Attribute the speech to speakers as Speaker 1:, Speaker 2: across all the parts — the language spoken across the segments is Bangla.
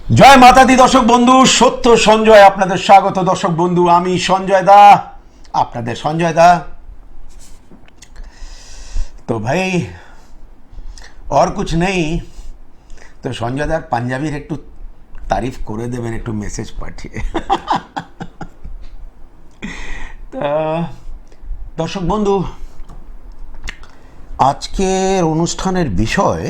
Speaker 1: জয় মাতা দি দর্শক বন্ধু, সত্য সঞ্জয় আপনাদের স্বাগত। দর্শক বন্ধু, আমি সঞ্জয় দা, আপনাদের সঞ্জয় দা। তো ভাই और कुछ नहीं, তো সঞ্জয় দার পাঞ্জাবির একটু তারিফ করে দেবেন একটু মেসেজ পাঠিয়ে। তা দর্শক বন্ধু, আজকের অনুষ্ঠানের বিষয়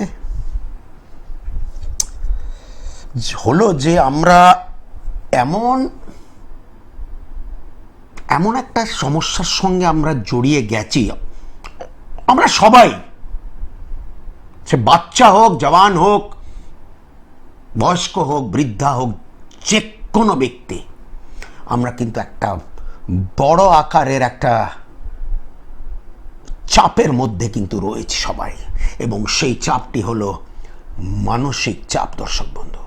Speaker 1: হলো যে আমরা এমন এমন একটা সমস্যার সঙ্গে আমরা জড়িয়ে গেছি। আমরা সবাই, সে বাচ্চা হোক, জওয়ান হোক, বয়স্ক হোক, বৃদ্ধা হোক, যে কোনো ব্যক্তি, আমরা কিন্তু একটা বড় আকারের একটা চাপের মধ্যে কিন্তু রয়েছি সবাই, এবং সেই চাপটি হলো মানসিক চাপ। দর্শক বন্ধু,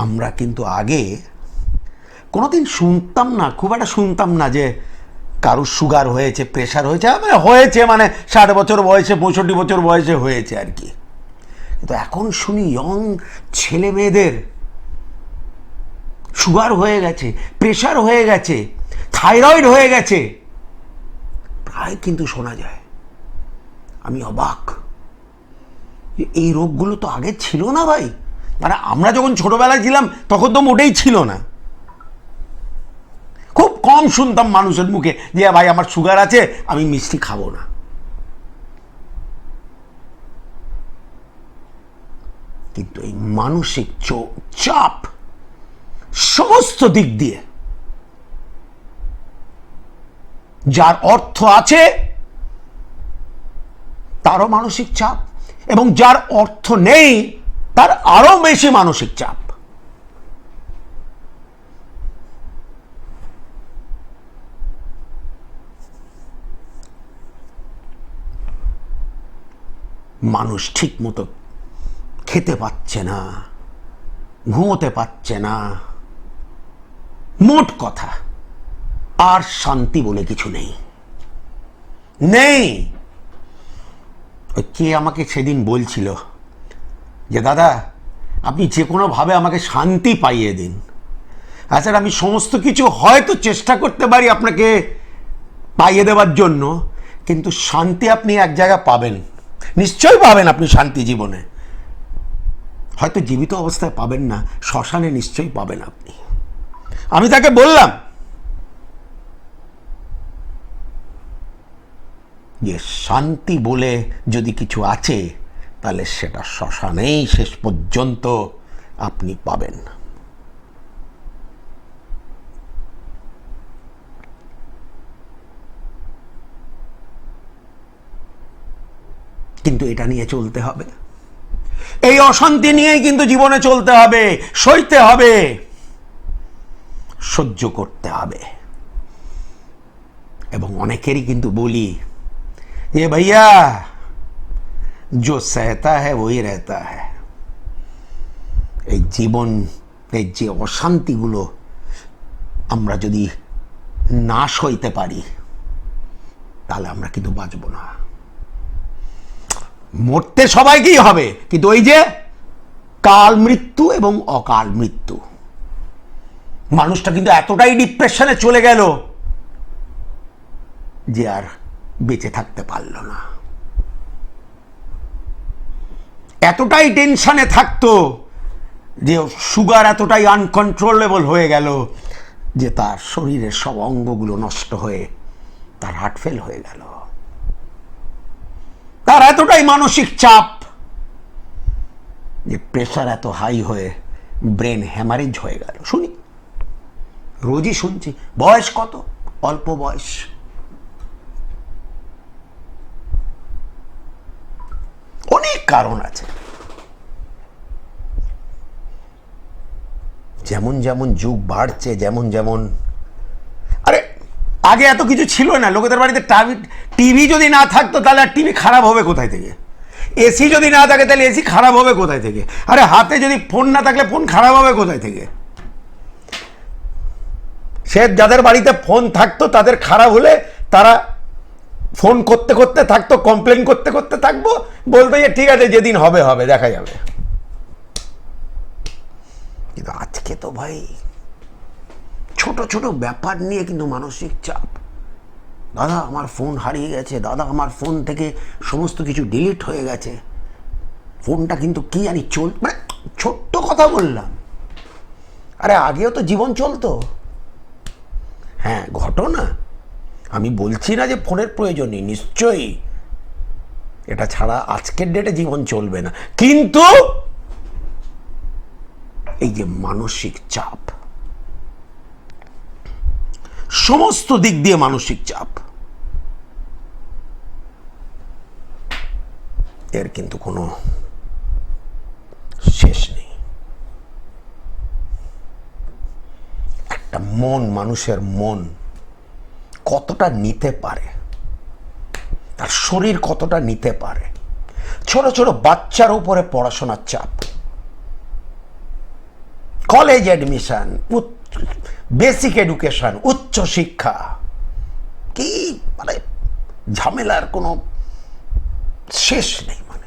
Speaker 1: আমরা কিন্তু আগে কোনোদিন শুনতাম না, খুব একটা শুনতাম না যে কারুর সুগার হয়েছে, প্রেশার হয়েছে, মানে 60 বছর বয়সে, 65 বছর বয়সে হয়েছে আর কি। কিন্তু এখন শুনি ইয়ং ছেলে মেয়েদের সুগার হয়ে গেছে, প্রেশার হয়ে গেছে, থাইরয়েড হয়ে গেছে, প্রায় কিন্তু শোনা যায়। আমি অবাক, এই রোগগুলো তো আগে ছিল না ভাই। মানে আমরা যখন ছোটবেলায় ছিলাম তখন তো মোটেই ছিল না। খুব কম শুনতাম মানুষের মুখে যে ভাই আমার সুগার আছে, আমি মিষ্টি খাবো না। কিন্তু এই মানসিক চাপ সমস্ত দিক দিয়ে, যার অর্থ আছে তারও মানসিক চাপ, এবং যার অর্থ নেই তার আরো বেশি মানসিক চাপ। মানুষ ঠিক মতো খেতে পাচ্ছে না, ঘুমোতে পাচ্ছে না, মোট কথা আর শান্তি বলে কিছু নেই। কে আমাকে সেদিন বলছিল যে দাদা, আপনি যে কোনোভাবে আমাকে শান্তি পাইয়ে দিন। আচ্ছা, আমি সমস্ত কিছু হয়তো চেষ্টা করতে পারি আপনাকে পাইয়ে দেওয়ার জন্য, কিন্তু শান্তি আপনি এক জায়গায় পাবেন, নিশ্চয়ই পাবেন আপনি শান্তি জীবনে। হয়তো জীবিত অবস্থায় পাবেন না, শ্মশানে নিশ্চয়ই পাবেন আপনি। আমি তাকে বললাম যে শান্তি বলে যদি কিছু আছে তাহলে সেটা শ্মশানেই শেষ পর্যন্ত আপনি পাবেন। কিন্তু এটা নিয়ে চলতে হবে, এই অশান্তি নিয়েই কিন্তু জীবনে চলতে হবে, সইতে হবে, সহ্য করতে হবে। এবং অনেকেরই কিন্তু বলি যে ভাইয়া, जो सहता है वही रहता है। এই জীবনের যে অশান্তিগুলো আমরা যদি না সইতে পারি তাহলে আমরা কিন্তু বাঁচব না। মরতে সবাইকেই হবে, কিন্তু ওই যে কাল মৃত্যু এবং অকাল মৃত্যু, মানুষটা কিন্তু এতটাই ডিপ্রেশনে চলে গেল যে আর বেঁচে থাকতে পারল না। এতটাই টেনশনে থাকতো যে সুগার এতটাই আনকন্ট্রোলেবল হয়ে গেল যে তার শরীরের সব অঙ্গগুলো নষ্ট হয়ে তার হার্ট ফেল হয়ে গেল। তার এতটাই মানসিক চাপ যে প্রেশার এত হাই হয়ে ব্রেন হ্যামারেজ হয়ে গেল। শুনি, রোজই শুনছি। বয়স কত? অল্প বয়স। অনেক কারণ আছে, যেমন যেমন যুগ বাড়ছে, যেমন যেমন, আরে আগে এত কিছু ছিল না। লোকেদের বাড়িতে টিভি যদি না থাকতো তাহলে আর টিভি খারাপ হবে কোথায় থেকে? এসি যদি না থাকে তাহলে এসি খারাপ হবে কোথায় থেকে? আরে হাতে যদি ফোন না থাকলে ফোন খারাপ হবে কোথায় থেকে? সে যাদের বাড়িতে ফোন থাকতো তাদের খারাপ হলে তারা ফোন করতে করতে থাকতো, কমপ্লেন করতে করতে থাকবো, বলতো যে ঠিক আছে যেদিন হবে হবে, দেখা যাবে। কিন্তু আজকে তো ভাই ছোট ছোট ব্যাপার নিয়ে কিন্তু মানসিক চাপ। দাদা আমার ফোন হারিয়ে গেছে, দাদা আমার ফোন থেকে সমস্ত কিছু ডিলিট হয়ে গেছে, ফোনটা কিন্তু কি জানি মানে ছোট্ট কথা বললাম, আরে আগেও তো জীবন চলতো। হ্যাঁ ঘটনা, আমি বলছি না যে ফোনের প্রয়োজন নেই, নিশ্চয়ই এটা ছাড়া আজকের ডেটে জীবন চলবে না, কিন্তু এই যে মানসিক চাপ, সমস্ত দিক দিয়ে মানসিক চাপ, এর কিন্তু কোনো শেষ নেই। একটা মন, মানুষের মন কতটা নিতে পারে, তার শরীর কতটা নিতে পারে। ছোট ছোট বাচ্চার উপরে পড়াশোনার চাপ, কলেজ অ্যাডমিশন, বেসিক এডুকেশন, উচ্চ শিক্ষা, কি মানে ঝামেলার কোনো শেষ নেই। মানে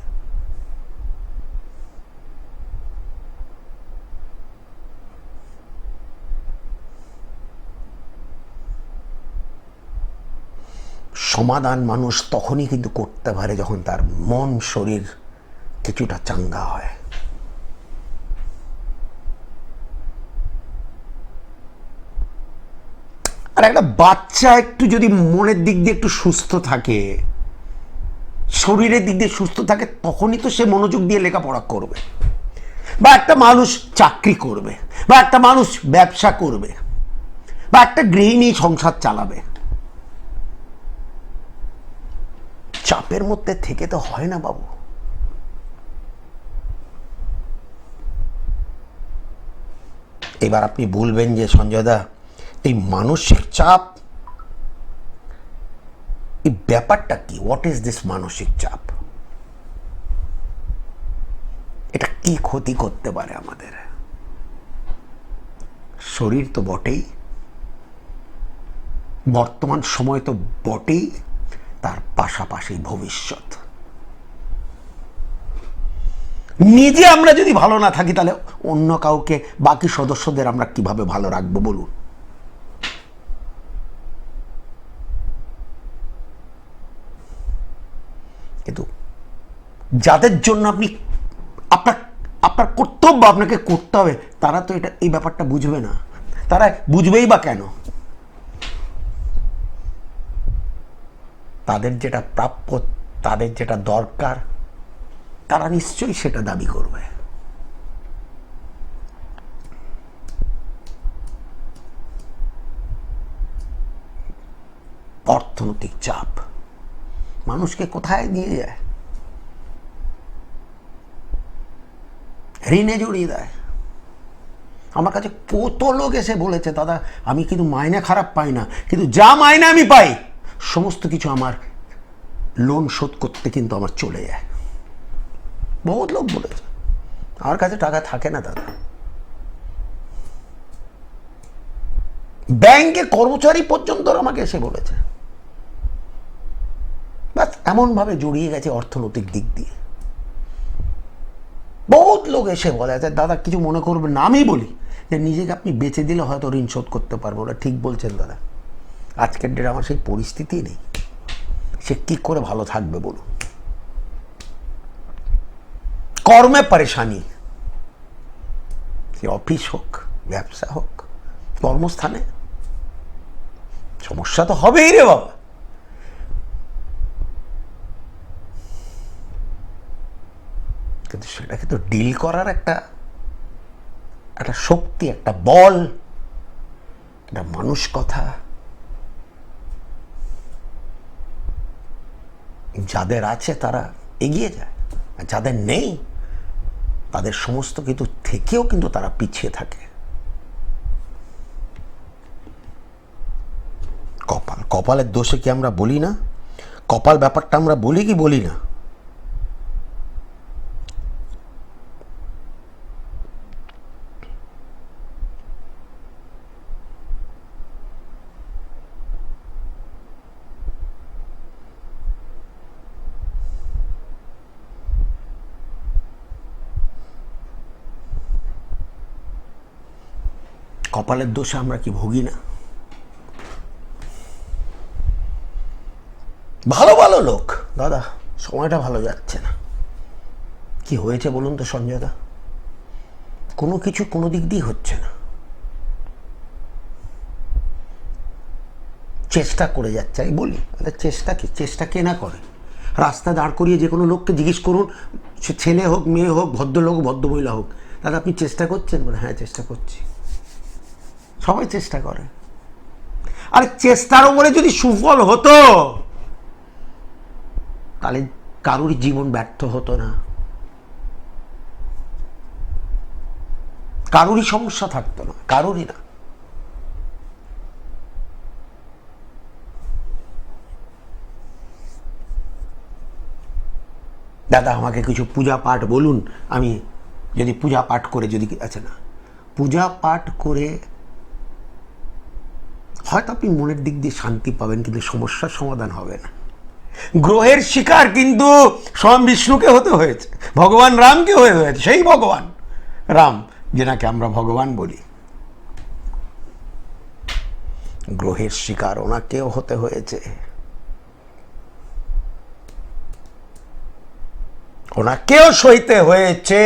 Speaker 1: সমাধান মানুষ তখনই কিন্তু করতে পারে যখন তার মন শরীর কিছুটা চাঙ্গা হয়। আর একটা বাচ্চা একটু যদি মনের দিক দিয়ে একটু সুস্থ থাকে, শরীরের দিক দিয়ে সুস্থ থাকে, তখনই তো সে মনোযোগ দিয়ে লেখাপড়া করবে, বা একটা মানুষ চাকরি করবে, বা একটা মানুষ ব্যবসা করবে, বা একটা গৃহিণী সংসার চালাবে। চাপের মধ্যে থেকে তো হয় না বাবু। এবার আপনি বলবেন যে সঞ্জয় দা, এই মানসিক চাপ, এই ব্যাপারটা কি? হোয়াট ইজ দিস মানসিক চাপ? এটা কি ক্ষতি করতে পারে আমাদের? শরীর তো বটেই, বর্তমান সময় তো বটেই, তার পাশাপাশি ভবিষ্যৎ। নিজে আমরা যদি ভালো না থাকি, তাহলে অন্য কাউকে, বাকি সদস্যদের আমরা কিভাবে ভালো রাখবো বলুন? কিন্তু যাদের জন্য আপনি আপনার আপনার কর্তব্য আপনাকে করতে হবে, তারা তো এটা, এই ব্যাপারটা বুঝবে না। তারা বুঝবেই বা কেন? তাদের যেটা প্রাপ্য, তাদের যেটা দরকার, তারা নিশ্চয়ই সেটা দাবি করবে। অর্থনৈতিক চাপ মানুষকে কোথায় নিয়ে যায়? ঋণে জড়িয়ে দেয়। আমার কাছে কত লোক এসে বলেছে, দাদা আমি কিন্তু মাইনে খারাপ পাই না, কিন্তু যা মাইনে আমি পাই সমস্ত কিছু আমার লোন শোধ করতে কিন্তু আমার চলে যায়। বহুত লোক বলেছে, আমার কাছে টাকা থাকে না দাদা। ব্যাংকে কর্মচারী পর্যন্ত আমাকে এসে বলেছে। বাস এমনভাবে জড়িয়ে গেছে অর্থনৈতিক দিক দিয়ে। বহুত লোক এসে বলে, দাদা কিছু মনে করবেন না, আমি বলি যে নিজেকে আপনি বেঁচে দিলে হয়তো ঋণ শোধ করতে পারবো না। ঠিক বলছেন দাদা, আজকের ডেটে আমার সেই পরিস্থিতি নেই। সে কি করে ভালো থাকবে বলুন? কর্মে পরেশানি, সে অফিস হোক, ব্যবসা হোক, কর্মস্থানে সমস্যা তো হবেই রে বাবা। কিন্তু সেটাকে তো ডিল করার একটা শক্তি, একটা বল, একটা মানুষ কথা যাদের আছে তারা এগিয়ে যায়, আর যাদের নেই তাদের সমস্ত কিছু থেকেও কিন্তু তারা পিছিয়ে থাকে। কপালের দোষে কি আমরা বলি না? কপাল ব্যাপারটা আমরা বলি কি বলি না? কপালের দোষে আমরা কি ভুগি না? ভালো ভালো লোক, দাদা সময়টা ভালো যাচ্ছে না। কি হয়েছে বলুন তো সঞ্জয় দা? কোনো কিছু কোনো দিক দিয়ে হচ্ছে না। চেষ্টা করে যাচ্ছে, আমি বলি চেষ্টা কি, চেষ্টা কে না করে? রাস্তা দাঁড় করিয়ে যে কোনো লোককে জিজ্ঞেস করুন, সে ছেলে হোক মেয়ে হোক, ভদ্রলোক ভদ্রমহিলা হোক, দাদা আপনি চেষ্টা করছেন? বলে হ্যাঁ চেষ্টা করছি। সবাই চেষ্টা করে। আর চেষ্টার উপরে যদি সুফল হতো তাহলে কারোরই জীবন ব্যর্থ হতো না, কারোরই সমস্যা থাকতো না, কারোরই না। দাদা আমাকে কিছু পূজা পাঠ বলুন, আমি যদি পূজা পাঠ করে যদি, আচ্ছা না, পূজা পাঠ করে হয়তো আপনি মনের দিক দিয়ে শান্তি পাবেন, কিন্তু সমস্যার সমাধান হবে না। গ্রহের শিকার কিন্তু স্বয়ং বিষ্ণুকে হতে হয়েছে, ভগবান রামকে হয়ে হয়েছে, সেই ভগবান রাম যেনাকে আমরা ভগবান বলি, গ্রহের শিকার ওনাকেও হতে হয়েছে, ওনাকেও সইতে হয়েছে।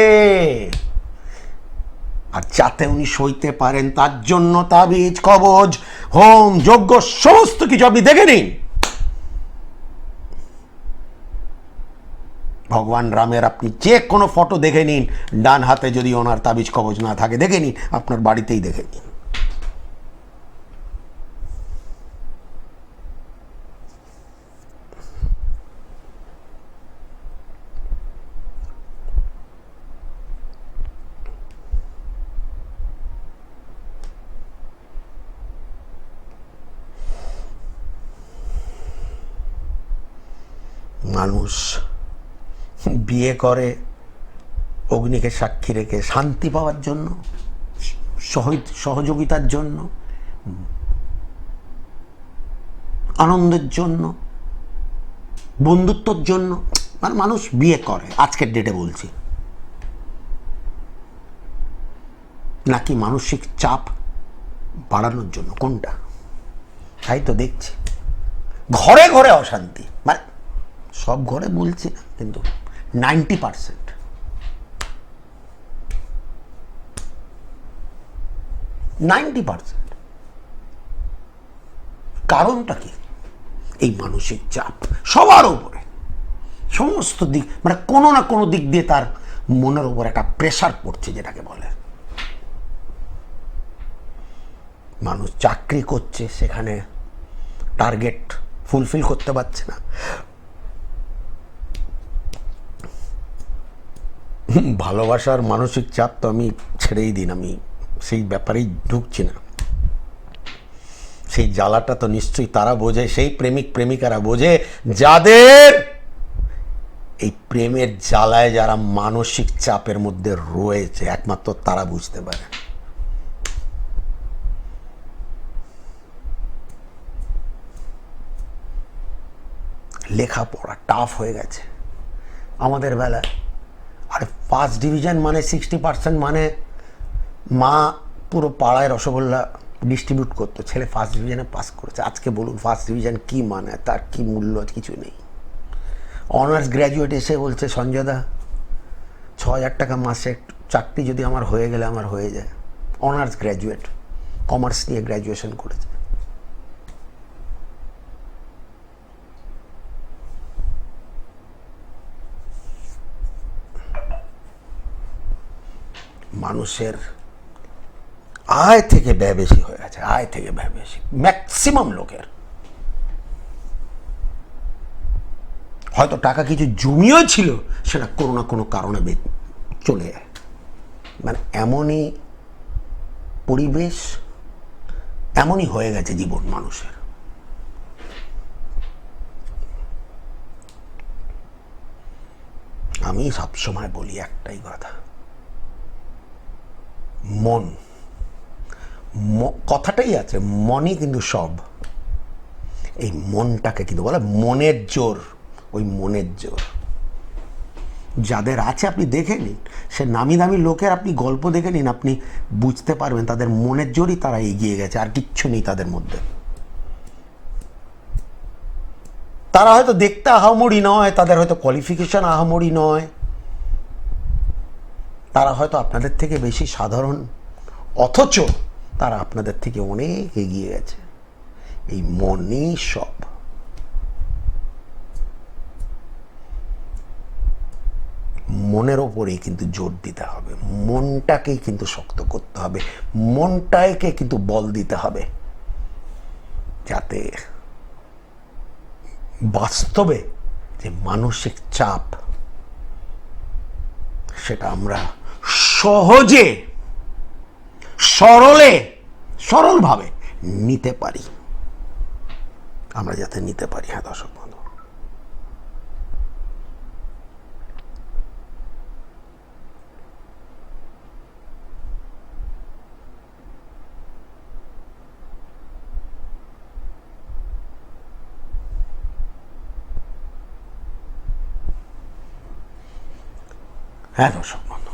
Speaker 1: আর যাতে উনি সইতে পারেন তার জন্য তাবিজ কবজ হোম যজ্ঞ সমস্ত কিছু আপনি দেখে নিন। ভগবান রামের আপনি যে কোনো ফটো দেখে নিন, ডান হাতে যদি ওনার তাবিজ কবজ না থাকে দেখে নিন, আপনার বাড়িতেই দেখে নিন। মানুষ বিয়ে করে অগ্নিকে সাক্ষী রেখে শান্তি পাওয়ার জন্য, সহযোগিতার জন্য, আনন্দের জন্য, বন্ধুত্বর জন্য, মানে মানুষ বিয়ে করে আজকের ডেটে বলছি, নাকি মানসিক চাপ বাড়ানোর জন্য? কোনটা? তাই তো দেখছি ঘরে ঘরে অশান্তি, মানে সব ঘরে বলছি না, কিন্তু 90%। কারণটা কি? এই মানসিক চাপ সবার উপরে, সমস্ত দিক, মানে কোনো না কোনো দিক দিয়ে তার মনের উপর একটা প্রেশার পড়ছে, যেটাকে বলে। মানুষ চাকরি করছে, সেখানে টার্গেট ফুলফিল করতে পারছে না। ভালোবাসার মানসিক চাপ তো আমি ছেড়েই দিন, আমি সেই ব্যাপারেই ঢুকছি না। সেই জ্বালাটা তো নিশ্চয়ই তারা বোঝে, সেই প্রেমিক প্রেমিকারা বোঝে যাদের এই প্রেমের জ্বালায়, যারা মানসিক চাপের মধ্যে রয়েছে, একমাত্র তারা বুঝতে পারে। লেখাপড়া টাফ হয়ে গেছে আমাদের বেলায়। আরে ফার্স্ট ডিভিশন মানে 60%, মানে মা পুরো পাড়ায় রসগোল্লা ডিস্ট্রিবিউট করতো, ছেলে ফার্স্ট ডিভিশনে পাস করেছে। আজকে বলুন ফার্স্ট ডিভিশন কি মানে, তার কি মূল্য? কিছু নেই। অনার্স গ্র্যাজুয়েট এসে বলছে সঞ্জয়দা 6,000 টাকা মাসে চাকরি যদি আমার হয়ে গেলে আমার হয়ে যায়। অনার্স গ্র্যাজুয়েট, কমার্স নিয়ে গ্র্যাজুয়েশন করেছে। মানুষের আয় থেকে ব্যয় বেশি হয়ে গেছে, আয় থেকে ব্যয় বেশি ম্যাক্সিমাম লোকের। হয়তো টাকা কিছু জমিও ছিল, সেটা কোনো না কোনো কারণে চলে যায়। মানে এমনই পরিবেশ, এমনই হয়ে গেছে জীবন মানুষের। আমি সবসময় বলি একটাই কথা, মন, কথাটাই আছে, মনই কিন্তু সব। এই মনটাকে কিন্তু বলে মনের জোর, ওই মনের জোর। যাদের আছে আপনি দেখে নিন, সে নামি দামি লোকের আপনি গল্প দেখে নিন, আপনি বুঝতে পারবেন তাদের মনের জোরই তারা এগিয়ে গেছে, আর কিচ্ছু নেই তাদের মধ্যে। তারা হয়তো দেখতে আহামরি নয়, তাদের হয়তো কোয়ালিফিকেশন আহামরি নয়, তারা হয়তো আপনাদের থেকে বেশি সাধারণ, অথচ তারা আপনাদের থেকে অনেক এগিয়ে গেছে। এই মনই সব। মনের ওপরেই কিন্তু জোর দিতে হবে, মনটাকেই কিন্তু শক্ত করতে হবে, মনটাকে কিন্তু বল দিতে হবে, যাতে বাস্তবে যে মানসিক চাপ সেটা আমরা সহজে সরলভাবে নিতে পারি, আমরা যাতে নিতে পারি। হ্যাঁ দর্শক বন্ধু, হ্যাঁ দর্শক বন্ধু,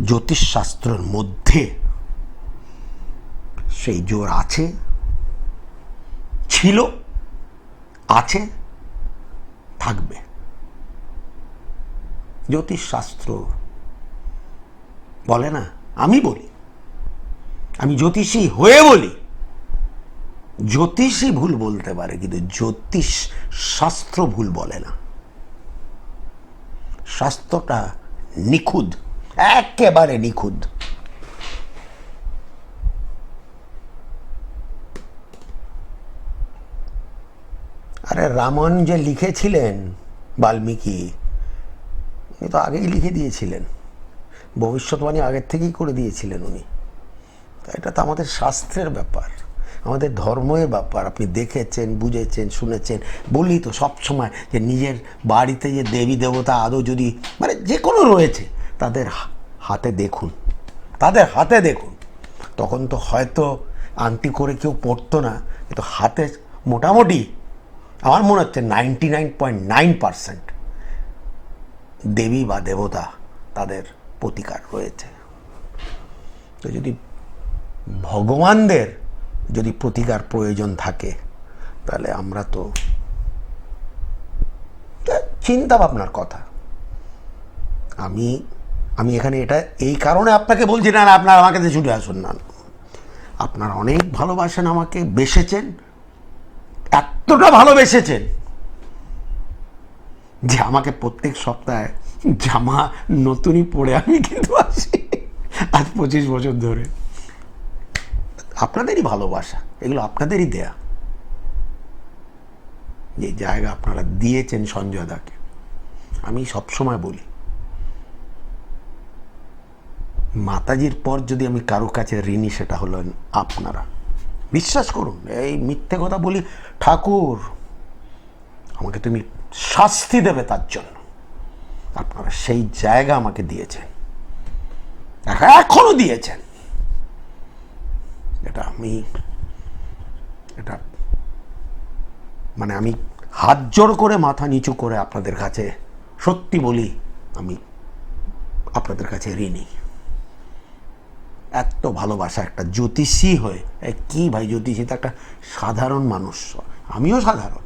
Speaker 1: জ্যোতিষশাস্ত্রের মধ্যে সেই জোর আছে, ছিল, আছে, থাকবে। জ্যোতিষশাস্ত্র বলে না, আমি বলি, আমি জ্যোতিষী হয়ে বলি, জ্যোতিষী ভুল বলতে পারে কিন্তু জ্যোতিষ শাস্ত্র ভুল বলে না। শাস্ত্রটা নিখুঁত, একেবারে নিখুঁত। আরে রামায়ণ যে লিখেছিলেন বাল্মীকি, উনি তো আগেই লিখে দিয়েছিলেন, ভবিষ্যৎবাণী আগের থেকেই করে দিয়েছিলেন উনি। এটা তো আমাদের শাস্ত্রের ব্যাপার, আমাদের ধর্মের ব্যাপার। আপনি দেখেছেন, বুঝেছেন, শুনেছেন। বলি তো সবসময় যে নিজের বাড়িতে যে দেবী দেবতা আদৌ যদি মানে যে কোনো রয়েছে, তাদের হাতে দেখুন, তাদের হাতে দেখুন। তখন তো হয়তো আংটি করে কেউ পড়তো না, কিন্তু হাতে মোটামুটি আমার মনে হচ্ছে 99.9% দেবী বা দেবতা তাদের প্রতিকার রয়েছে। তো যদি ভগবানদের যদি প্রতিকার প্রয়োজন থাকে, তাহলে আমরা তো চিন্তা ভাবনার কথা। আমি এখানে এটা এই কারণে আপনাকে বলছি না, আপনার আমাকে ছুটে আসুন না, আপনারা অনেক ভালোবাসেন আমাকে, বেসেছেন, এতটা ভালোবেসেছেন যে আমাকে প্রত্যেক সপ্তাহে জামা নতুনই পরে আমি কিন্তু আসি, আজ 25 বছর ধরে। আপনাদেরই ভালোবাসা, এগুলো আপনাদেরই দেয়া, যে জায়গা আপনারা দিয়েছেন সঞ্জয় দাকে। আমি সবসময় বলি, মাতাজির পর যদি আমি কারো কাছে ঋণী, সেটা হলো আপনারা। বিশ্বাস করুন, এই মিথ্যে কথা বলি, ঠাকুর আমাকে তুমি শাস্তি দেবে তার জন্য। আপনারা সেই জায়গা আমাকে দিয়েছেন, এখনো দিয়েছেন। এটা মানে আমি হাত জোড় করে, মাথা নিচু করে আপনাদের কাছে সত্যি বলি, আমি আপনাদের কাছে ঋণী। এত ভালোবাসা একটা জ্যোতিষী হয়ে, কি ভাই জ্যোতিষী তো একটা সাধারণ মানুষ, আমিও সাধারণ,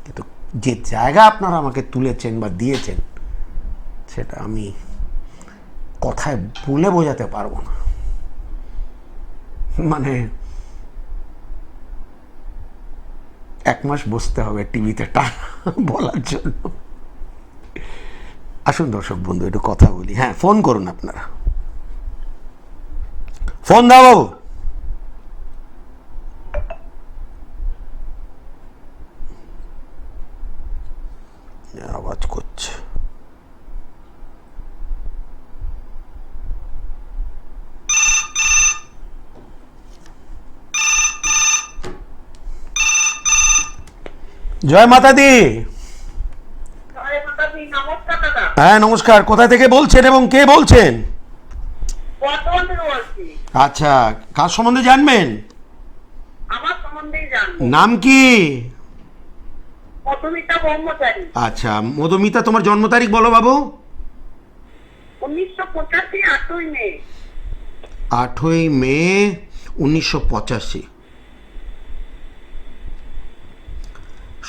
Speaker 1: কিন্তু যে জায়গা আপনারা আমাকে তুলেছেন বা দিয়েছেন, সেটা আমি কথায় বলে বোঝাতে পারবো না। মানে 1 মাস বসতে হবে টিভিতে টানা বলার জন্য। আসুন দর্শক বন্ধু, একটু কথা বলি। হ্যাঁ, ফোন করুন, আপনারা ফোন দাও বাবু। আওয়াজ করছে। জয় মাতা দি। হ্যাঁ নমস্কার, কোথা থেকে বলছেন এবং কে বলছেন? আচ্ছা, কার সম্বন্ধে জানবেন?
Speaker 2: আমার সম্বন্ধেই জানবো।
Speaker 1: নাম কি?
Speaker 2: মধুমিতা ব্রহ্মচারী।
Speaker 1: আচ্ছা, মধুমিতা তোমার জন্ম তারিখ বলো বাবু।
Speaker 2: 1985 8ই মে।
Speaker 1: 8ই মে 1985।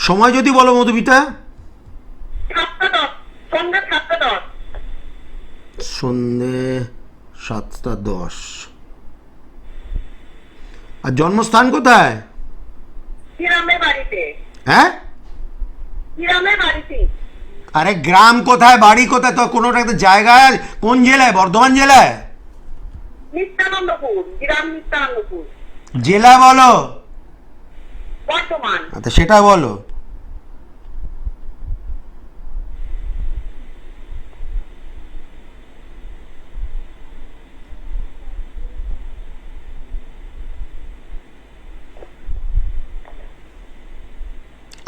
Speaker 1: সময় যদি বলো মধুমিতা।
Speaker 2: 7:10, সন্ধ্যা 7:10।
Speaker 1: সন্ধে 7:10। আর জন্মস্থান কোথায়?
Speaker 2: গ্রামের বাড়িতে।
Speaker 1: হ্যাঁ,
Speaker 2: গ্রামের বাড়িতে।
Speaker 1: আরে গ্রাম কোথায়, বাড়ি কোথায়? তো কোনোটা একটা জায়গায়, কোন জেলায়? বর্ধমান জেলায়?
Speaker 2: নিত্যানন্দপুর, গ্রাম নিত্যানন্দপুর।
Speaker 1: জেলা বলো।
Speaker 2: বর্ধমান।
Speaker 1: আচ্ছা, সেটা বলো।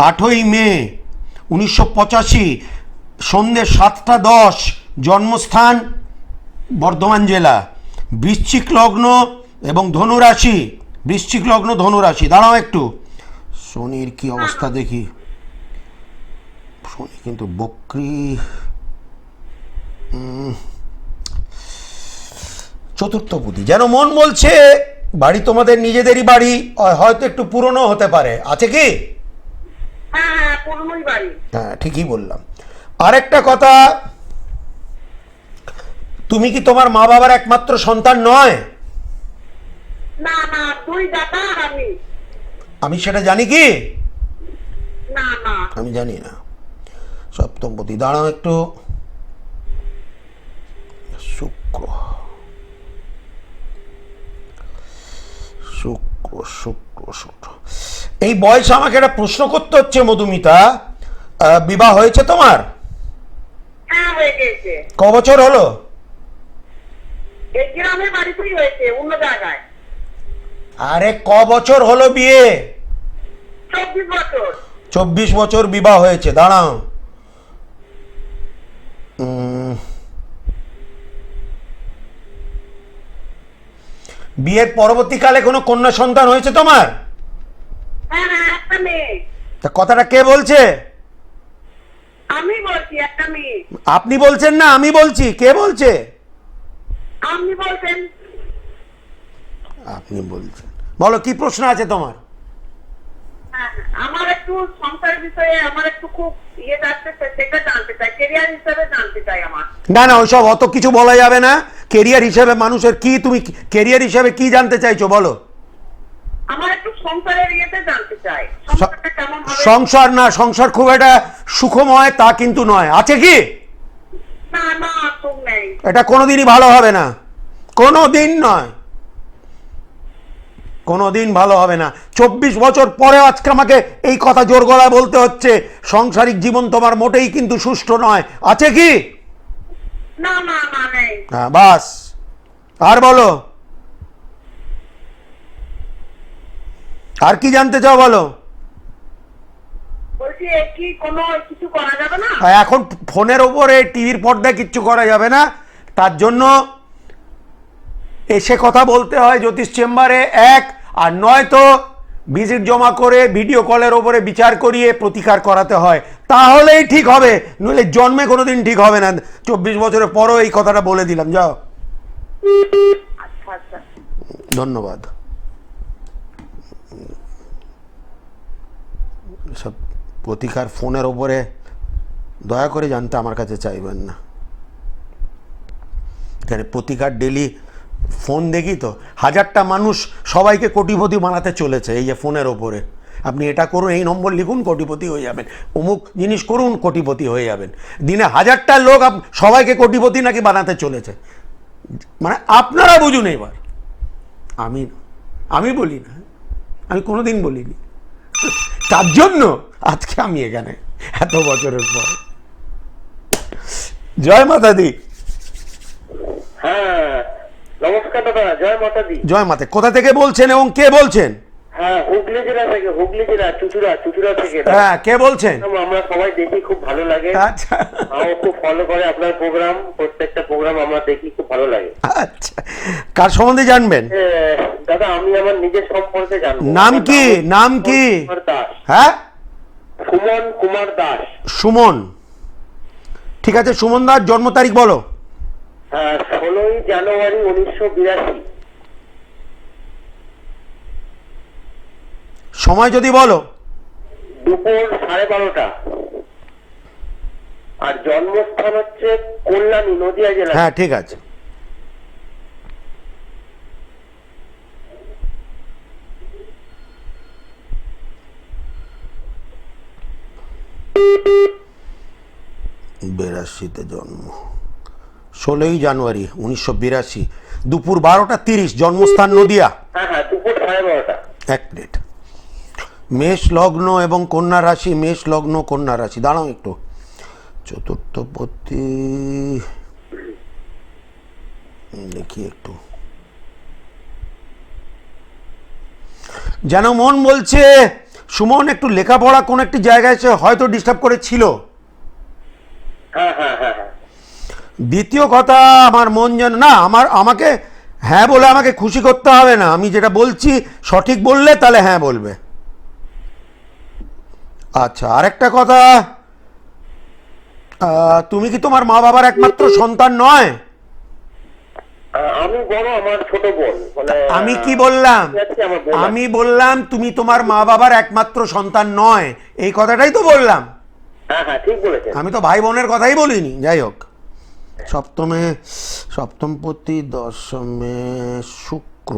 Speaker 1: আটই মে 1985, সন্ধ্যে 7:10, জন্মস্থান বর্ধমান জেলা, বৃশ্চিক লগ্ন এবং ধনুরাশি। বৃশ্চিক লগ্ন, ধনুরাশি। দাঁড়াও একটু, শনির কি অবস্থা দেখি। শনি কিন্তু বক্রি। চতুর্থপতি, যেন মন বলছে বাড়ি তোমাদের নিজেদেরই বাড়ি, হয়তো একটু পুরনো হতে পারে। আছে কি?
Speaker 2: হ্যাঁ, পুরনোই বাড়ি।
Speaker 1: হ্যাঁ, ঠিকই বললাম। আরেকটা কথা, তুমি কি তোমার মা বাবার একমাত্র সন্তান নয়?
Speaker 2: না না, 2 দাদা আর আমি।
Speaker 1: আমি সেটা জানি কি?
Speaker 2: না না,
Speaker 1: আমি জানি না। সপ্তমপতি, দাঁড়াও একটু। শুক্র শুক্র শুক্র শুক্র। এই বয়সে আমাকে একটা প্রশ্ন করতে হচ্ছে মধুমিতা, বিবাহ হয়েছে তোমার?
Speaker 2: হ্যাঁ হয়ে গেছে।
Speaker 1: ক বছর হলো?
Speaker 2: এই গ্রামের বাড়িতেই হয়েছে, অন্য জায়গায়।
Speaker 1: আরে ক বছর হলো বিয়ে?
Speaker 2: 24 বছর।
Speaker 1: 24 বছর বিবাহ হয়েছে। দাঁড়াও, বিয়ের পরবর্তীকালে কোনো কন্যা সন্তান হয়েছে তোমার?
Speaker 2: হ্যাঁ হ্যাঁ, একটা মেয়ে।
Speaker 1: তা কথাটা কে বলছে?
Speaker 2: আমি বলছি, একটা মেয়ে।
Speaker 1: আপনি বলছেন না, আমি বলছি। কে বলছে?
Speaker 2: আপনি বলছেন।
Speaker 1: আপনি বলছেন। বলো, কি প্রশ্ন আছে তোমার?
Speaker 2: হ্যাঁ, আমার একটু সংসারের বিষয়ে আমার একটু খুব যাচ্ছে, সেটা জানতে চাই, ক্যারিয়ার হিসেবে জানতে চাই আমার।
Speaker 1: না না, ওইসব অত কিছু বলা যাবে না। কেরিয়ার হিসেবে মানুষের কি, তুমি কেরিয়ার হিসেবে কি জানতে চাইছো বলো?
Speaker 2: আমার একটু সংসারের জানতে চাই, সংসারটা কেমন হবে।
Speaker 1: সংসার না, সংসার খুব একটা সুখময় তা কিন্তু নয়। আছে কি?
Speaker 2: না না, সুখ নেই।
Speaker 1: এটা কোনোদিনই ভালো হবে না, কোনোদিন নয়, কোনোদিন ভালো হবে না। 24 বছর পরে আজকে আমাকে এই কথা জোর গলায় বলতে হচ্ছে, সাংসারিক জীবন তোমার মোটেই কিন্তু সুষ্ঠু নয়। আছে কি?
Speaker 2: না না না, নেই।
Speaker 1: হ্যাঁ, বাস। আর বলো, আর কি জানতে চাও বলো?
Speaker 2: বলছি, কি কোনো কিছু করা যাবে না?
Speaker 1: এখন ফোনের ওপরে, টিভির পর্দায় কিচ্ছু করা যাবে না। তার জন্য এসে কথা বলতে হয় জ্যোতিষ চেম্বারে, এক। আর নয়তো ভিজিট জমা করে ভিডিও কলের ওপরে বিচার করিয়ে প্রতিকার করাতে হয়, তাহলেই ঠিক হবে। নইলে জন্মে কোনোদিন ঠিক হবে না। 24 বছরের পরও এই কথাটা বলে দিলাম। যাও।
Speaker 2: আচ্ছা আচ্ছা,
Speaker 1: ধন্যবাদ। সব প্রতিকার ফোনের ওপরে দয়া করে জানতে আমার কাছে চাইবেন না। এখানে প্রতিকার ডেলি ফোন দেখি তো, 1000টা মানুষ সবাইকে কোটিপতি বানাতে চলেছে এই যে ফোনের ওপরে। আপনি এটা করুন, এই নম্বর লিখুন, কোটিপতি হয়ে যাবেন। অমুক জিনিস করুন, কোটিপতি হয়ে যাবেন। দিনে 1000টা লোক সবাইকে কোটিপতি নাকি বানাতে চলেছে। মানে আপনারা বুঝুন এবার। আমি বলি না, আমি কোনোদিন বলিনি। তার জন্য আজকে আমি এখানে এত বছরের পর। জয় মাতা দি।
Speaker 2: হ্যাঁ নমস্কার দাদা, জয় মাতা দি।
Speaker 1: জয় মাতা। কোথা থেকে বলছেন এবং কে বলছেন?
Speaker 2: হ্যাঁ, হুগলি জেলা থেকে, হুগলি জেলা চুচুড়া থেকে।
Speaker 1: হ্যাঁ, কে বলছেন?
Speaker 2: আমরা সবাই দেখি, খুব ভালো লাগে।
Speaker 1: আচ্ছা,
Speaker 2: আমার খুব ফলো করে আপনার প্রোগ্রাম, প্রত্যেকটা প্রোগ্রাম আমরা দেখি, খুব ভালো লাগে।
Speaker 1: আচ্ছা, কার সম্বন্ধে জানবেন?
Speaker 2: দাদা, আমি আমার নিজের সম্পর্কে জানবো।
Speaker 1: নাম কি? নাম কি?
Speaker 2: দাস।
Speaker 1: হ্যাঁ,
Speaker 3: সুমন কুমার দাস।
Speaker 1: সুমন, ঠিক আছে সুমন দাস, জন্ম তারিখ বলো।
Speaker 3: 16ই জানুয়ারি 1982।
Speaker 1: সময় যদি বলো।
Speaker 3: দুপুর 12:30। আর জন্মস্থান হচ্ছে কল্যাণী, নদিয়া জেলা।
Speaker 1: হ্যাঁ ঠিক আছে। বিরাশিতে জন্ম, 16ই জানুয়ারি 1982, দুপুর 12:30, জন্মস্থান নদিয়া।
Speaker 3: হ্যাঁ, দুপুর 12:30।
Speaker 1: এক মিনিট। মেষ লগ্ন এবং কন্যা রাশি, মেষ লগ্ন কন্যা রাশি, দাঁড়াও একটু। চতুর্থপতি দেখি একটু, যেন মন বলছে সুমন একটু লেখাপড়া কোন একটি জায়গায় সে হয়তো ডিস্টার্ব করেছিল।
Speaker 3: হ্যাঁ।
Speaker 1: দ্বিতীয় কথা, আমার মন যেন না, আমাকে হ্যাঁ বলে আমাকে খুশি করতে হবে না, আমি যেটা বলছি সঠিক বললে তাহলে হ্যাঁ বলবে। আচ্ছা, আরেকটা কথা, তুমি কি তোমার মা বাবার একমাত্র সন্তান নয়?
Speaker 3: আমি বড়, আমার ছোট বোন, মানে
Speaker 1: আমি কি বললাম?
Speaker 3: আমার বোন আছে।
Speaker 1: আমি বললাম তুমি তোমার মা বাবার একমাত্র সন্তান নয়, এই কথাটাই তো বললাম।
Speaker 3: হ্যাঁ, ঠিক বলেছেন।
Speaker 1: আমি তো ভাই বোনের কথাই বলিনি। যাই হোক, সপ্তমে, সপ্তমপতি, দশমে শুক্র,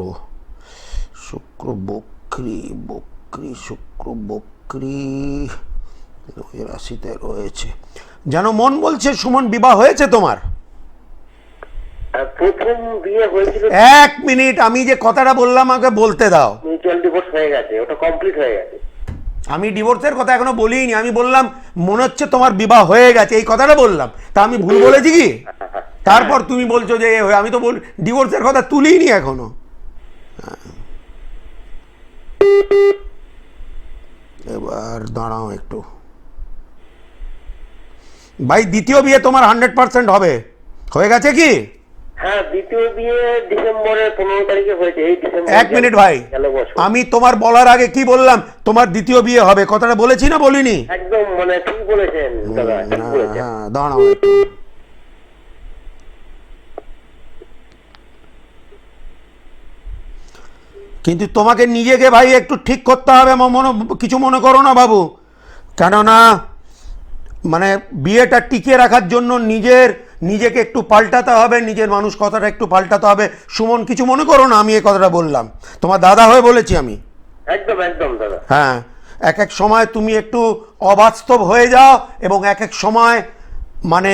Speaker 1: শুক্র বক্রী, শুক্র বক্রী ওই রাশিতে রয়েছে। যেন মন বলছে সুমন বিবাহ হয়েছে তোমার।
Speaker 3: প্রথম বিয়ে হয়েছিল।
Speaker 1: এক মিনিট, আমি যে কথাটা বললাম আমাকে বলতে দাও।
Speaker 3: মিউচুয়াল ডিভোর্স হয়ে গেছে, ওটা কমপ্লিট হয়ে গেছে।
Speaker 1: আমি ডিভোর্সের কথা এখনো বলিনি, আমি বললাম মনে হচ্ছে তোমার বিবাহ হয়ে গেছে, এই কথাটা বললাম। তা আমি ভুল বলেছি কি? তারপর তুমি বলছো যে আমি তো ডিভোর্সের কথা তুলিনি এখনো। এবার দাঁড়াও একটু ভাই, দ্বিতীয় বিয়ে তোমার 100% হবে, হয়ে গেছে কি?
Speaker 3: হ্যাঁ, দ্বিতীয় বিয়ে ডিসেম্বরের 15 তারিখে হয়েছে। এই ডিসেম্বর।
Speaker 1: এক মিনিট ভাই,
Speaker 3: গেল বছর।
Speaker 1: আমি তোমার বলার আগে কি বললাম? তোমার দ্বিতীয় বিয়ে হবে, কথাটা বলেছি না বলিনি?
Speaker 3: একদম, মানে ঠিক বলেছেন দাদা, ঠিক বলেছেন।
Speaker 1: হ্যাঁ, দাঁড়াও একটু। কিন্তু তোমাকে নিজেকে ভাই একটু ঠিক করতে হবে, কিছু মনে করো না বাবু, কেননা মানে বিয়েটা টিকিয়ে রাখার জন্য নিজেকে একটু পাল্টাতে হবে, নিজের মানুষ কথাটা একটু পাল্টাতে হবে। সুমন, কিছু মনে করো না, আমি এই কথাটা বললাম, তোমার দাদা হয়ে বলেছি আমি।
Speaker 3: একদম দাদা।
Speaker 1: হ্যাঁ, এক এক সময় তুমি একটু অবাস্তব হয়ে যাও, এবং এক এক সময় মানে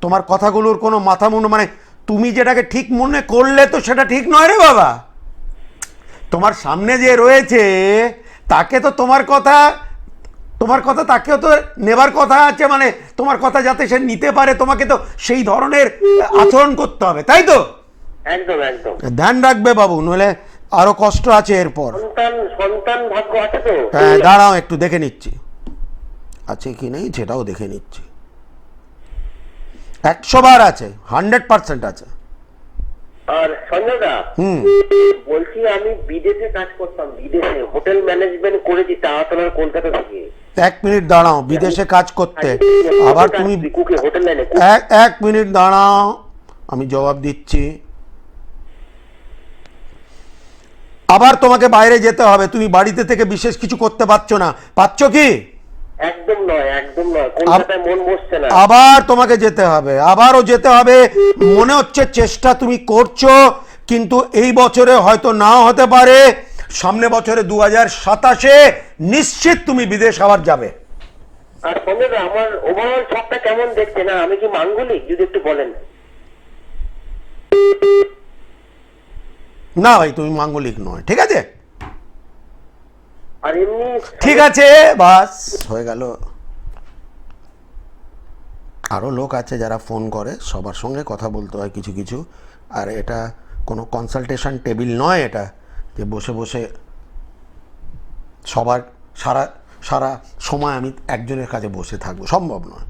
Speaker 1: তোমার কথাগুলোর কোনো মাথা মানে তুমি যেটাকে ঠিক মনে করলে তো সেটা ঠিক নয় রে বাবা। তোমার সামনে যে রয়েছে তাকে তো তোমার কথা তাকেও তো নেবার কথা আছে, মানে তোমার কথা যাতে সে নিতে পারে, তোমাকে তো সেই ধরনের আচরণ করতে হবে, তাই তো?
Speaker 3: একদম
Speaker 1: ধ্যান রাখবে বাবু, নইলে আরো কষ্ট আছে এরপর।
Speaker 3: সন্তান ভাগ্য আছে তো।
Speaker 1: হ্যাঁ, দাঁড়াও একটু দেখে নিচ্ছি আছে কি নেই, সেটাও দেখে নিচ্ছি। 100 বার আছে, 100% আছে।
Speaker 3: আর সঞ্জয় দা, বলছি আমি বিদেশে কাজ করতাম, বিদেশে হোটেল ম্যানেজমেন্ট করেছি তাড়াতাড়ি কলকাতা থেকে।
Speaker 1: এক মিনিট দাঁড়াও, বিদেশে কাজ করতে আবার তুমি
Speaker 3: হোটেল লাইনে।
Speaker 1: এক মিনিট দাঁড়াও, আমি জবাব দিচ্ছি। আবার তোমাকে বাইরে যেতে হবে, তুমি বাড়িতে থেকে বিশেষ কিছু করতে পারছো না, পাচ্ছ কি?
Speaker 3: একদম নয়, কলকাতায় মন বসছে না।
Speaker 1: আবার তোমাকে যেতে হবে, আবারও যেতে হবে। মনে হচ্ছে চেষ্টা তুমি করছো, কিন্তু এই বছরে হয়তো নাও হতে পারে, সামনে বছরে 2027-এ নিশ্চিত তুমি বিদেশ আবার যাবে।
Speaker 3: আর সঙ্গে আমার ওভারঅল ছকটা কেমন দেখছে না, আমি কি মাঙ্গলিক, যদি একটু বলেন।
Speaker 1: না ভাই, তুমি মাঙ্গলিক নয়, ঠিক আছে?
Speaker 3: আর এমনি
Speaker 1: ঠিক আছে, বাস হয়ে গেল। আরও লোক আছে যারা ফোন করে, সবার সঙ্গে কথা বলতে হয় কিছু কিছু। আর এটা কোনো কনসালটেশন টেবিল নয়, এটা যে বসে বসে সবার সারা সময় আমি একজনের কাছে বসে থাকবো, সম্ভব নয়।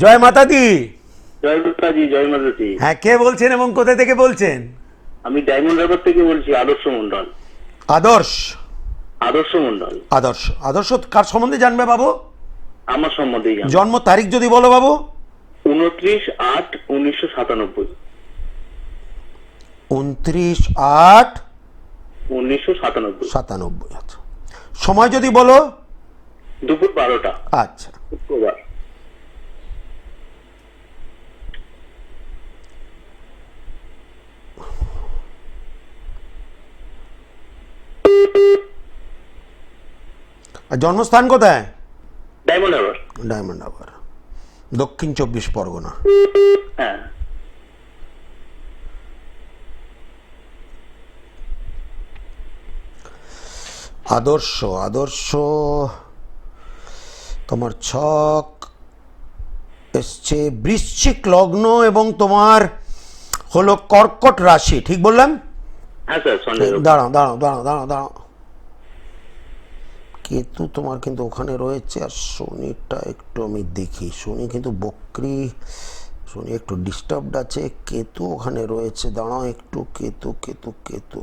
Speaker 1: জয় মাতা দি।
Speaker 3: জয় মাতাজি, জয় মাতাজি।
Speaker 1: হ্যাঁ, কে বলছেন এবং কোথা থেকে বলছেন?
Speaker 3: আমি ডায়মন্ড হারবার থেকে বলছি, আদর্শ মন্ডল।
Speaker 1: আদর্শ।
Speaker 3: আদর্শ মন্ডল।
Speaker 1: আদর্শ, আদর্শ কার সম্বন্ধে জানবে বাবু?
Speaker 3: আমার সম্বন্ধেই জানো।
Speaker 1: জন্ম তারিখ যদি বলো বাবু।
Speaker 3: 29/8/1997।
Speaker 1: 29/8/97।
Speaker 3: 1997।
Speaker 1: আচ্ছা, সময় যদি বলো।
Speaker 3: দুপুর 12টা।
Speaker 1: আচ্ছা,
Speaker 3: শুক্রবার।
Speaker 1: আর জন্মস্থান কোথায়?
Speaker 3: ডায়মন্ড হারবার।
Speaker 1: ডায়মন্ড হারবার, দক্ষিণ 24 পরগনা।
Speaker 3: হ্যাঁ।
Speaker 1: আদর্শ, আদর্শ তোমার ছক এসছে বৃশ্চিক লগ্ন এবং তোমার হলো কর্কট রাশি, ঠিক বললাম?
Speaker 3: হ্যাঁ স্যার, সন্ধ্যে।
Speaker 1: দাঁড়াও দাঁড়াও দাঁড়াও দাঁড়াও দাঁড়াও, কেতু তোমার কিন্তু ওখানে রয়েছে। আর শনিটা একটু আমি দেখি, শনি কিন্তু বক্রি, শনি একটু ডিস্টার্বড আছে, কেতু ওখানে রয়েছে। দাঁড়াও একটু, কেতু কেতু কেতু,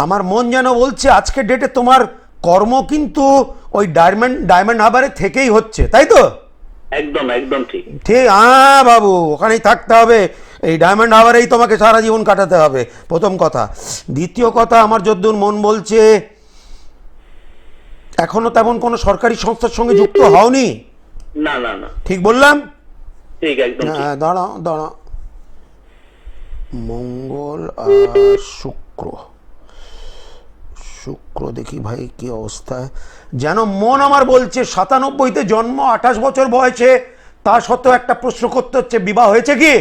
Speaker 1: আমার মন যেন বলছে আজকে ডেটে তোমার কর্ম কিন্তু ওই ডায়মন্ড হারবারে থেকেই হচ্ছে, তাই তো?
Speaker 3: একদম একদম ঠিক।
Speaker 1: ঠিক, হ্যাঁ বাবু, ওখানেই থাকতে হবে, এই ডায়মন্ড হারবারেই তোমাকে সারা জীবন কাটাতে হবে, প্রথম কথা। দ্বিতীয় কথা, আমার যদ্দূর মন বলছে এখনো তেমন কোনো সরকারি সংস্থার সঙ্গে যুক্ত হওনি।
Speaker 3: না না না,
Speaker 1: ঠিক বললাম?
Speaker 3: ঠিক, একদম ঠিক।
Speaker 1: হ্যাঁ, দাঁড়াও দাঁড়াও, মঙ্গল আর শুক্র, শুক্র দেখি ভাই কি অবস্থায়। যেন মন আমার বলছে 97-তে জন্ম, 28 বছর বয়সে, তা সত্ত্বেও একটা প্রশ্ন করতে হচ্ছে, বিবাহ হয়েছে কি?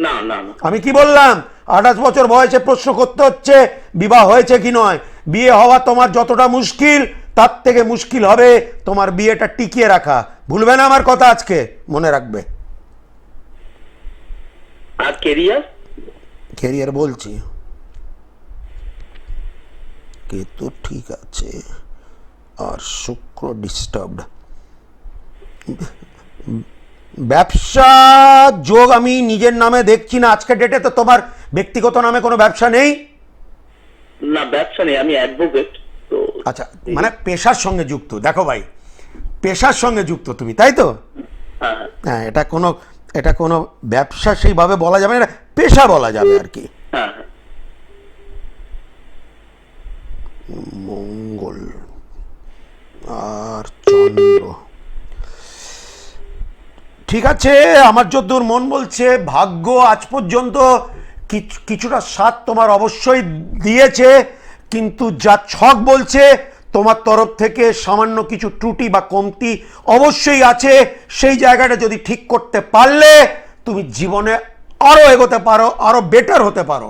Speaker 3: না না না।
Speaker 1: আমি কি বললাম? 28 বছর বয়সে প্রশ্ন করতে হচ্ছে বিবাহ হয়েছে কি নয়। বিয়ে হওয়া তোমার যতটা মুশকিল, তার থেকে মুশকিল হবে তোমার বিয়েটা টিকিয়ে রাখা। ভুলবে না আমার কথা, আজকে মনে রাখবে।
Speaker 3: আর কেরিয়ার?
Speaker 1: ক্যারিয়ার বলছি, কেতু ঠিক আছে আর শুক্র ডিস্টার্বড। ব্যবসা যোগ আমি নিজের নামে দেখছি না আজকের ডেটে। তো তোমার ব্যক্তিগত নামে কোনো ব্যবসা নেই?
Speaker 3: না, ব্যবসা নেই, আমি অ্যাডভোকেট। তো
Speaker 1: আচ্ছা, মানে পেশার সঙ্গে যুক্ত। দেখো ভাই, পেশার সঙ্গে যুক্ত তুমি, তাই তো?
Speaker 3: হ্যাঁ হ্যাঁ
Speaker 1: হ্যাঁ, এটা কোনো ব্যবসা সেইভাবে বলা যাবে না, পেশা বলা যাবে আর কি।
Speaker 3: হ্যাঁ হ্যাঁ।
Speaker 1: মঙ্গল আর চন্দ্র ঠিক আছে। আমার যদ্দূর মন বলছে ভাগ্য আজ পর্যন্ত কিছুটা সাথ তোমার অবশ্যই দিয়েছে, কিন্তু যা ছক বলছে তোমার তরফ থেকে সামান্য কিছু ত্রুটি বা কমতি অবশ্যই আছে। সেই জায়গাটা যদি ঠিক করতে পারলে তুমি জীবনে আরো এগোতে পারো, আরো বেটার হতে পারো,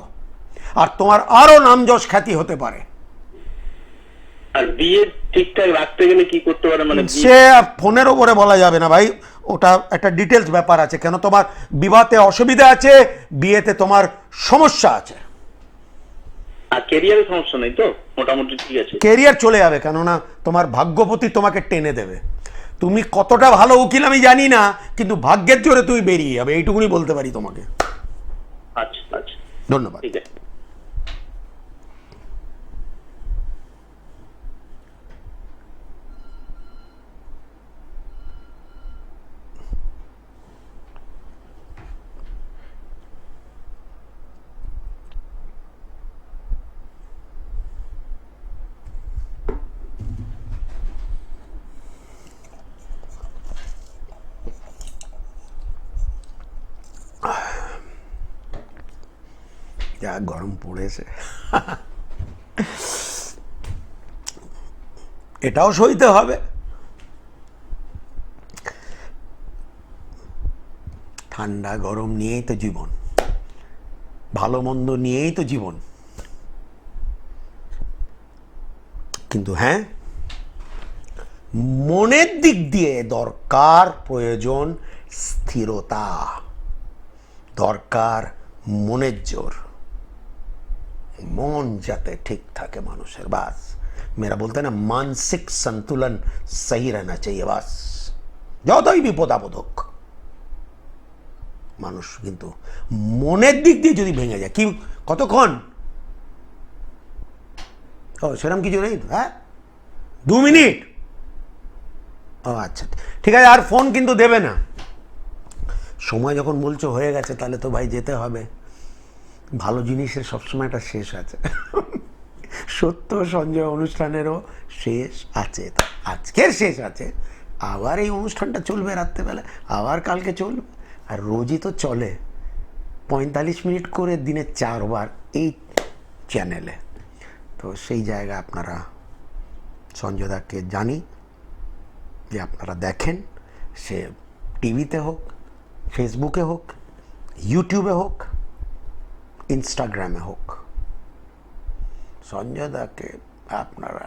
Speaker 1: আর তোমার আরো নামযশ খ্যাতি হতে পারে।
Speaker 3: আর বিয়ে ঠিকঠাক রাখতে গেলে কি করতে পারে, মানে
Speaker 1: সে ফোনের ওপরে বলা যাবে না ভাই, ওটা একটা ডিটেলস ব্যাপার আছে। কেন তোমার বিবাহতে অসুবিধা আছে, বিয়েতে তোমার সমস্যা আছে।
Speaker 3: আর কেরিয়ারে সমস্যা নেই তো, মোটামুটি ঠিক আছে।
Speaker 1: কেরিয়ার চলে যাবে, কেননা তোমার ভাগ্যপতি তোমাকে টেনে দেবে। তুমি কতটা ভালো উকিল আমি জানি না, কিন্তু ভাগ্যের জোরে তুমি বেরিয়ে যাবে, এইটুকুনি বলতে পারি তোমাকে।
Speaker 3: আচ্ছা আচ্ছা,
Speaker 1: ধন্যবাদ।
Speaker 3: ঠিক আছে।
Speaker 1: যা গরম পড়েছে, এটাও সইতে হবে। ঠান্ডা গরম নিয়েই তো জীবন, ভালো মন্দ নিয়েই তো জীবন। কিন্তু হ্যাঁ, মনের দিক দিয়ে দরকার, প্রয়োজন স্থিরতা, দরকার মনের জোর। মন যাতে ঠিক থাকে মানুষের, বাস मेरा बोलते हैं ना मानसिक संतुलन सही रहना चाहिए বাস। যতই বিপদ আপদ হোক মানুষ কিন্তু মনের দিক দিয়ে যদি ভেঙে যায়, কি কতক্ষণ, ও সেরকম কিছু নেই তো, হ্যাঁ 2 মিনিট, ও আচ্ছা ঠিক আছে, আর ফোন কিন্তু দেবে না। সময় যখন বলছো হয়ে গেছে তাহলে তো ভাই যেতে হবে, ভালো জিনিসের সবসময় একটা শেষ আছে। সত্য সঞ্জয় অনুষ্ঠানেরও শেষ আছে, তো আজকের শেষ আছে, আবার এই অনুষ্ঠানটা চলবে রাত্রেবেলা, আবার কালকে চলবে, আর রোজই তো চলে 45 মিনিট করে দিনে 4 বার এই চ্যানেলে। তো সেই জায়গায় আপনারা সঞ্জয়দাকে জানি যে আপনারা দেখেন, সে টিভিতে হোক, ফেসবুকে হোক, ইউটিউবে হোক, ইনস্টাগ্রামে হোক, সঞ্জয়দাকে আপনারা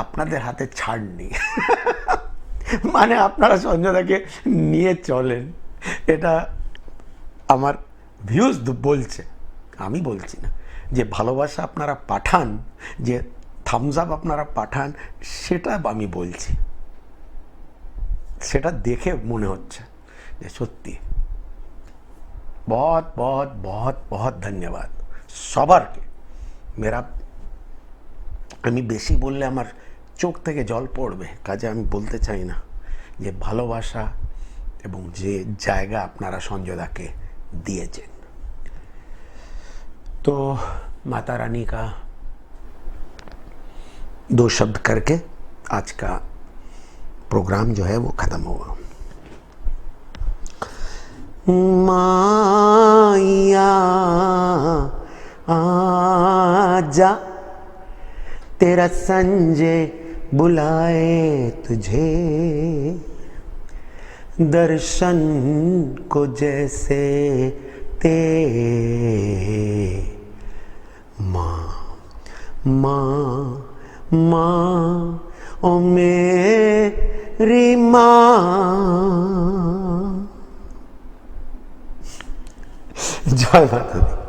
Speaker 1: আপনাদের হাতে ছাড় নেই। মানে আপনারা সঞ্জয়দাকে নিয়ে চলেন, এটা আমার ভিউজ বলছে, আমি বলছি না। যে ভালোবাসা আপনারা পাঠান, যে থামস আপ আপনারা পাঠান, সেটা আমি বলছি, সেটা দেখে মনে হচ্ছে যে সত্যি बहुत बहुत बहुत बहुत ধন্যবাদ সবারকে। মেরা আমি বেশি বললে আমার চোখ থেকে জল পড়বে, কাজে আমি বলতে চাই না, যে ভালোবাসা এবং যে জায়গা আপনারা সঞ্জয়দাকে दिएছেন। तो माता रानी का 2 शब्द करके आज का प्रोग्राम जो है वो खत्म हुआ। माया आजा तेरा संजय बुलाए तुझे, दर्शन को जैसे ते माँ माँ माँ ओ मेरी माँ। जय माता दी।